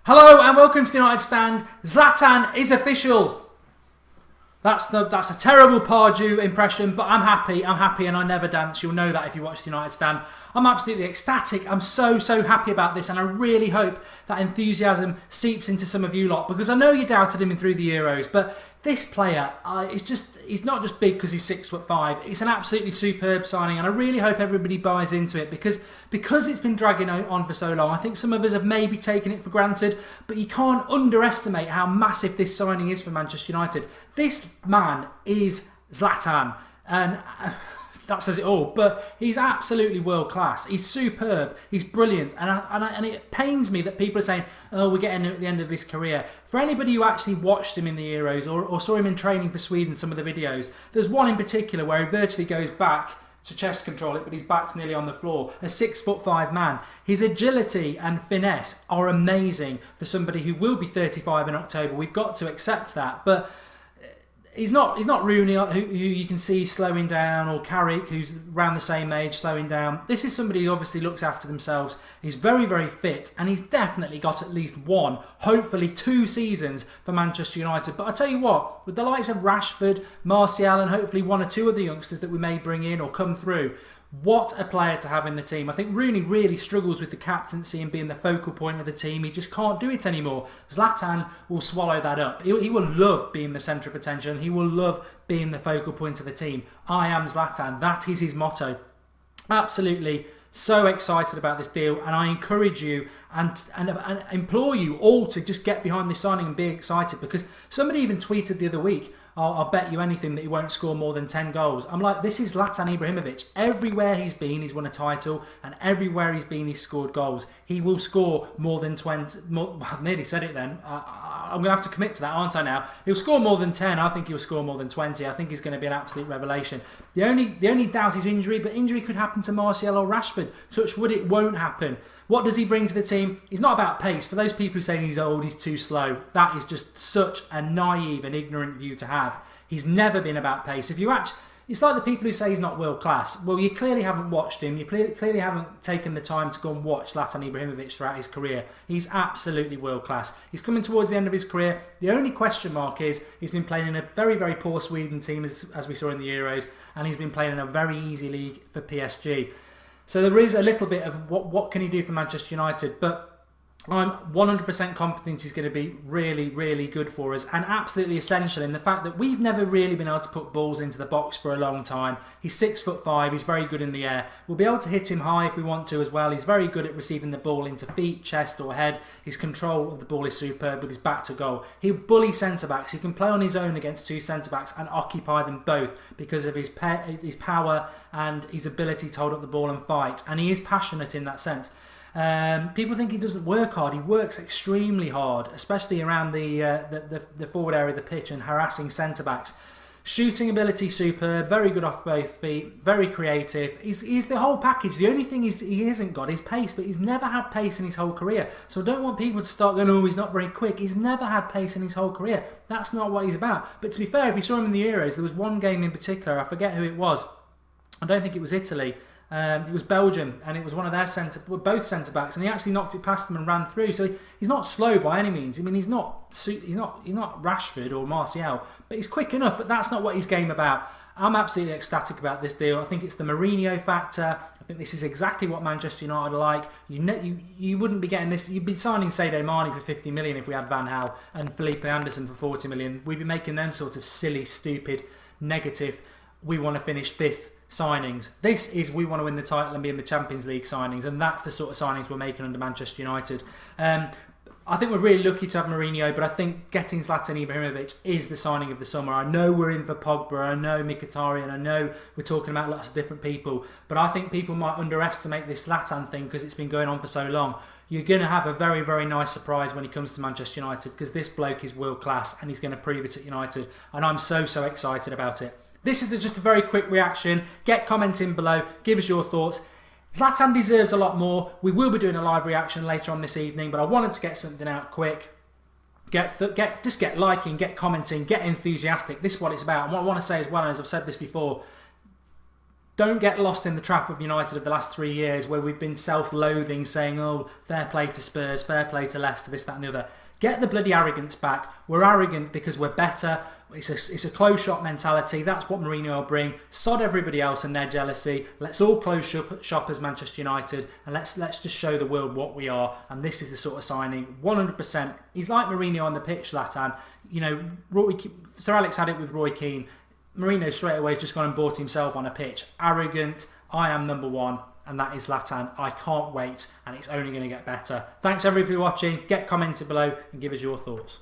Hello and welcome to the United Stand. Zlatan is official. That's a terrible Pardew impression, but I'm happy and I never dance. You'll know that if you watch the United Stand. I'm absolutely ecstatic. I'm so happy about this, and I really hope that enthusiasm seeps into some of you lot, because I know you doubted him through the Euros, but this player, he's not just big because he's 6'5". It's an absolutely superb signing, and I really hope everybody buys into it because it's been dragging on for so long. I think some of us have maybe taken it for granted, but you can't underestimate how massive this signing is for Manchester United. This man is Zlatan, and that says it all. But he's absolutely world class. He's superb. He's brilliant, and it pains me that people are saying, "Oh, we're getting him at the end of his career." For anybody who actually watched him in the Euros or saw him in training for Sweden, some of the videos, there's one in particular where he virtually goes back to chest control it, but his back's nearly on the floor. A 6'5" man. His agility and finesse are amazing for somebody who will be 35 in October. We've got to accept that, but He's not Rooney, who you can see slowing down, or Carrick, who's around the same age, slowing down. This is somebody who obviously looks after themselves. He's very fit, and he's definitely got at least one, hopefully 2 seasons for Manchester United. But I tell you what, with the likes of Rashford, Martial, and hopefully 1 or 2 other youngsters that we may bring in or come through, what a player to have in the team. I think Rooney really struggles with the captaincy and being the focal point of the team. He just can't do it anymore. Zlatan will swallow that up. He will love being the centre of attention. He will love being the focal point of the team. I am Zlatan. That is his motto. Absolutely so excited about this deal, and I encourage you and implore you all to just get behind this signing and be excited, because somebody even tweeted the other week, I'll bet you anything that he won't score more than 10 goals. I'm like, this is Zlatan Ibrahimovic. Everywhere he's been, he's won a title, and everywhere he's been, he's scored goals. He will score more than 20. I've nearly said it then. I'm going to have to commit to that, aren't I now? He'll score more than 10. I think he'll score more than 20. I think he's going to be an absolute revelation. The only doubt is injury, but injury could happen to Martial or Rashford. Touch wood, it won't happen. What does he bring to the team? He's not about pace. For those people who say he's old, he's too slow, that is just such a naive and ignorant view to have. He's never been about pace. It's like the people who say he's not world class. Well, you clearly haven't watched him. You clearly haven't taken the time to go and watch Zlatan Ibrahimovic throughout his career. He's absolutely world class. He's coming towards the end of his career. The only question mark is he's been playing in a very poor Sweden team, as we saw in the Euros, and he's been playing in a very easy league for PSG. So there is a little bit of what can he do for Manchester United, but I'm 100% confident he's going to be really good for us, and absolutely essential in the fact that we've never really been able to put balls into the box for a long time. He's 6'5", he's very good in the air. We'll be able to hit him high if we want to as well. He's very good at receiving the ball into feet, chest or head. His control of the ball is superb with his back to goal. He'll bully centre-backs. He can play on his own against 2 centre-backs and occupy them both because of his power and his ability to hold up the ball and fight, and he is passionate in that sense. People think he doesn't work hard. He works extremely hard, especially around the forward area of the pitch and harassing centre-backs. Shooting ability superb, very good off both feet, very creative. He's the whole package. The only thing he hasn't got is pace, but he's never had pace in his whole career. So I don't want people to start going, oh, he's not very quick. He's never had pace in his whole career. That's not what he's about. But to be fair, if you saw him in the Euros, there was one game in particular, I forget who it was. I don't think it was Italy. It was Belgium, and it was one of their both centre-backs, and he actually knocked it past them and ran through. So he's not slow by any means. I mean, he's not Rashford or Martial, but he's quick enough. But that's not what his game about. I'm absolutely ecstatic about this deal. I think it's the Mourinho factor. I think this is exactly what Manchester United are like. You wouldn't be getting this. You'd be signing Sadio Mane for 50 million if we had Van Gaal, and Felipe Anderson for 40 million. We'd be making them sort of silly, stupid, negative. We want to finish 5th signings. This is we want to win the title and be in the Champions League signings, and that's the sort of signings we're making under Manchester United. I think we're really lucky to have Mourinho, but I think getting Zlatan Ibrahimovic is the signing of the summer. I know we're in for Pogba, I know Mkhitaryan, I know we're talking about lots of different people, but I think people might underestimate this Zlatan thing because it's been going on for so long. You're going to have a very nice surprise when he comes to Manchester United, because this bloke is world class and he's going to prove it at United, and I'm so excited about it. This is just a very quick reaction. Get commenting below. Give us your thoughts. Zlatan deserves a lot more. We will be doing a live reaction later on this evening, but I wanted to get something out quick. Just get liking, get commenting, get enthusiastic. This is what it's about. And what I want to say as well, as I've said this before, Don't get lost in the trap of United of the last 3 years where we've been self-loathing, saying, oh, fair play to Spurs, fair play to Leicester, this, that and the other. Get the bloody arrogance back. We're arrogant because we're better. It's a close shop mentality. That's what Mourinho will bring. Sod everybody else and their jealousy. Let's all close shop as Manchester United, and let's just show the world what we are. And this is the sort of signing. 100%. He's like Mourinho on the pitch, Zlatan. You know, Sir Alex had it with Roy Keane. Mourinho straight away has just gone and bought himself on a pitch. Arrogant. I am number one. And that is Zlatan. I can't wait, and it's only going to get better. Thanks everybody for watching. Get commented below and give us your thoughts.